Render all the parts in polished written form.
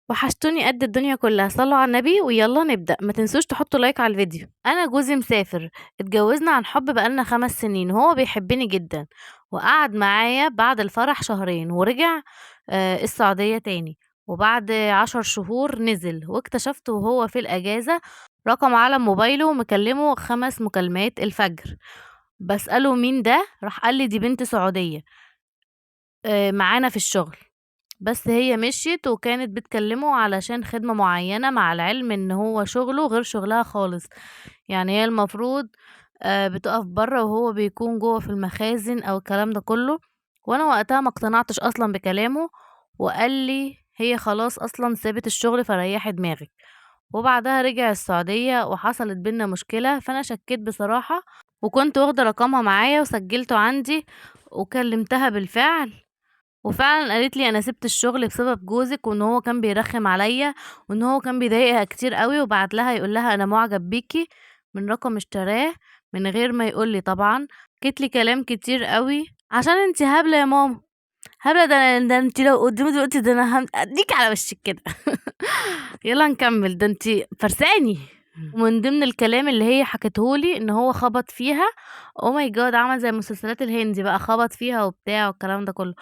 وحشتوني قد الدنيا كلها، صلوا على النبي ويلا نبدأ. ما تنسوش تحطوا لايك على الفيديو. انا جوزي مسافر، اتجوزنا عن حب بقالنا 5 سنين وهو بيحبني جدا، وقعد معايا بعد الفرح شهرين ورجع السعودية تاني. وبعد 10 شهور نزل واكتشفته وهو في الأجازة رقم على موبايله مكلمه 5 مكالمات الفجر. بسأله مين ده، راح قال لي دي بنت سعودية معانا في الشغل. بس هي مشيت وكانت بتكلمه علشان خدمة معينة، مع العلم ان هو شغله غير شغلها خالص. يعني هي المفروض بتقف بره وهو بيكون جوه في المخازن او الكلام ده كله. وانا وقتها ما اقتنعتش اصلا بكلامه، وقال لي هي خلاص اصلا سابت الشغل فريحي دماغك. وبعدها رجع السعودية وحصلت بينا مشكلة، فانا شكيت بصراحة، وكنت واخدة رقمها معايا وسجلته عندي وكلمتها بالفعل. وفعلًا قالت لي: "أنا سِبت الشغل بسبب جوزِك، وإن هو كان بيرخّم عليَّ، وإن هو كان بيضايقها كتير أوي." وبعت لها يقول لها: "أنا مُعجب بيكِ." من رقم اشتراه من غير ما يقول لي طبعًا. حكِت لي كلام كتير أوي: "عشان أنتِ هبلة يا ماما، هبلة، ده أنتِ لو قدّامي دلوقتي ده أنا أدّيكِ على وشِّك كده." يالّا نكمّل، ده أنتِ فرساني. ومن ضمن الكلام اللي هي حكته لي إن هو خبط فيها. Oh my God! عمل زي المسلسلات الهندي بقى، خبط فيها وبتاع والكلام ده كله.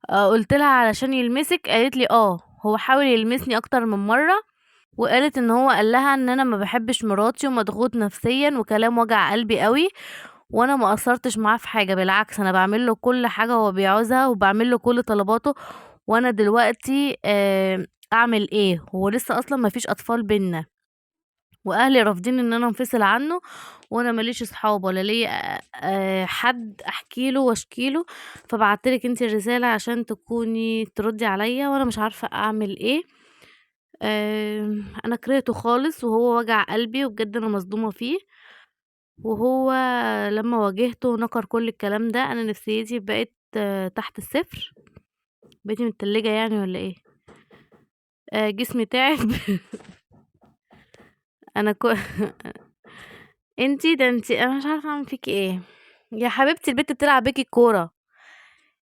قُلت لها: "علشان يلمسِك؟" قالت لي: "آه، هو حاول يلمسني أكتر من مرّة." وقالت إن هو قال لها إن أنا ما باحبش مراتي ومضغوط نفسيًا وكلام وجع قلبي أوي، وأنا ما قصّرتش معاه في حاجة، بالعكس أنا باعمل له كل حاجة هو بيعوزها وباعمل له كل طلباته. وأنا دلوقتي أعمل إيه؟ هو لسه أصلًا ما فيش أطفال بيننا. وأهلي رافضين إن أنا أنفصل عنه، وأنا ما ليش أصحاب ولا ليّا حد أحكي له واشكي له. فبعتّ لِك أنتِ الرسالة عشان تكوني تردّي عليَّ وأنا مش عارفة أعمل إيه. أنا كرهته خالص وهو وجع قلبي وبجد أنا مصدومة فيه. وهو لمّا واجهته نكر كل الكلام ده. أنا نفسيتي بقت تحت الصفر. بقيتِ متلجة يعني والّا إيه؟ جسمي تعب. أنا أنتِ أنا مش عارفة أعمل فيكِ إيه. يا حبيبتي البت بتلعب بيكِ الكورة،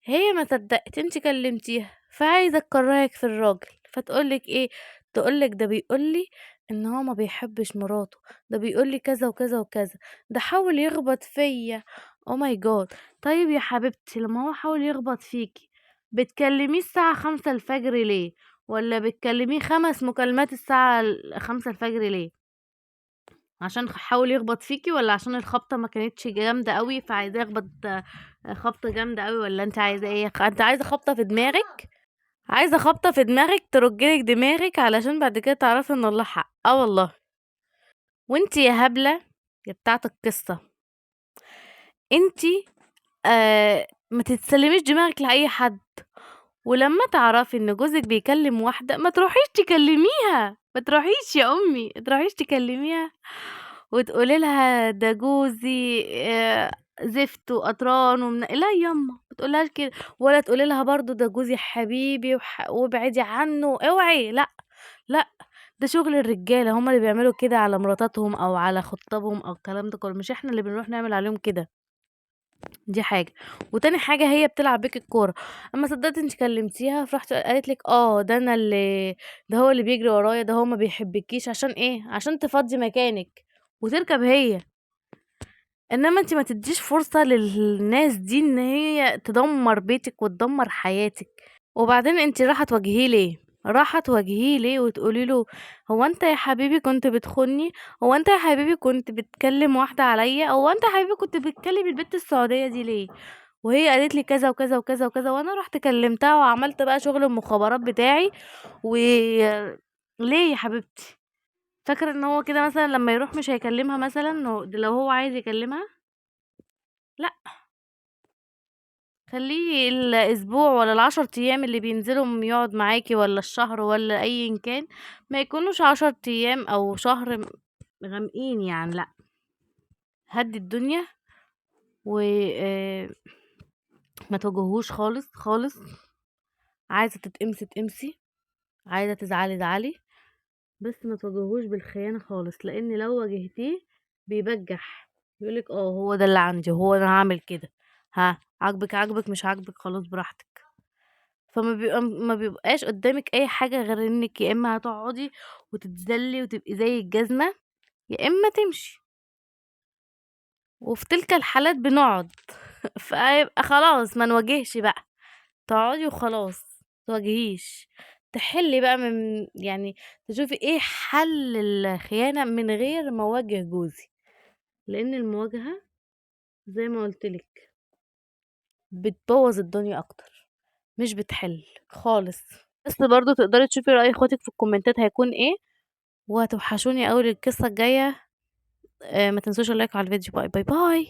هي ما صدّقِت أنتِ كلمتيها، فعايزة تكرّهِك في الراجل، فتقول لِك إيه، تقول لِك ده بيقول لي إن هو ما بيحبش مراته، ده بيقول لي كذا وكذا وكذا، ده حاول يخبط فيّا. Oh my God! طيب يا حبيبتي لمّا هو حاول يخبط فيكِ، بتكلميه الساعة 5:00 ليه، والّا بتكلميه 5 مكالمات الساعة 5:00 ليه؟ عشان حاول يخبط فيكِ، والّا عشان الخبطة ما كانتش جامدة أوي فعايزاه يخبط خبطة جامدة أوي، والّا أنتِ عايزة إيه؟ أنتِ عايزة خبطة في دماغِك؟ عايزة خبطة في دماغِك ترُج لِك دماغِك علشان بعد كده تعرفي إن الله حق. آه والله. وأنتِ يا هبلة يا بتاعة القصة، أنتِ ما تسلّميش دماغِك لأي حد. ولمّا تعرفي إن جوزِك بيكلم واحدة ما تروحيش تكلميها، ما تروحيش يا أمي، ما تروحيش تكلميها وتقولي لها ده جوزي زفت وقطران لا يامّا ما تقوليلهاش كده. ولا تقولي لها برضه ده جوزي حبيبي وابعدي عنه، اوعي لأ. لأ، ده شغل الرجالة، هُم اللي بيعملوا كده على مراتاتهم أو على خطّابهم أو الكلام ده كلّه، مش إحنا اللي بنروح نعمل عليهم كده. دي حاجة. وتاني حاجة هي بتلعب بيك الكورة. أمّا صدّقتِ أنتِ كلمتيها فرُحتِ قالت لِك ده أنا ده هو اللي بيجري ورايا، ده هو ما بيحبكيش عشان إيه، عشان تفضّي مكانِك وتركب هي. إنّما أنتِ ما تدّيش فرصة للناس دي إن هي تدمّر بيتِك وتدمّر حياتِك. وبعدين أنتِ رايحة تواجهيه ليه؟ رايحة تواجهيه ليه وتقولي له هو أنت يا حبيبي كنت بتخونّي، هو أنت يا حبيبي كنت بتكلّم واحدة عليَّ، هو أنت يا حبيبي كنت بتكلّم البت السعودية دي ليه؟ وهي قالت لي كذا وكذا وكذا وكذا، وأنا رُحت كلّمتها وعملت بقى شغل المخابرات بتاعي. و ليه يا حبيبتي؟ فاكرة إن هو كده مثلًا لمّا يروح مش هيكلّمها مثلًا ده لو هو عايز يكلّمها؟ لأ. خلّيه الأسبوع والّا ال10 أيام اللي بينزلهم يقعد معاكِ والّا الشهر والّا أيًا كان، ما يكونوش 10 أيام أو شهر غامقين يعني لأ. هدّي الدنيا و ما تواجهوش خالص، خالص. عايزة تتقمصي اتقمصي، عايزة تزعلي زعلي، بس ما تواجهوش بالخيانة خالص، لإن لو واجهتيه بيبجّح، يقول لِك هو ده اللي عندي وهو أنا هاعمل كده. عاجبِك، عاجبِك، مش عاجبِك خلاص براحتك. ما بيبقاش قدامِك أي حاجة غير إنِّك يا إما هتقعدي وتتذلّي وتبقي زي الجزمة، يا إما تمشي، وفي تلك الحالات بنقعد. فيبقى خلاص ما نواجهش بقى، تقعدي وخلاص، ما تواجهيش، تحلّي بقى يعني تشوفي إيه حل الخيانة من غير ما أواجه جوزي، لإن المواجهة زي ما قُلت لِك بتبوّظ الدنيا أكتر، مش بتحل خالص. بس برضه تقدري تشوفي رأي اخواتِك في الكومنتات هيكون إيه، وهتوحشوني أوي للقصة الجاية. ما تنسوش اللايك على الفيديو. باي، باي، باي.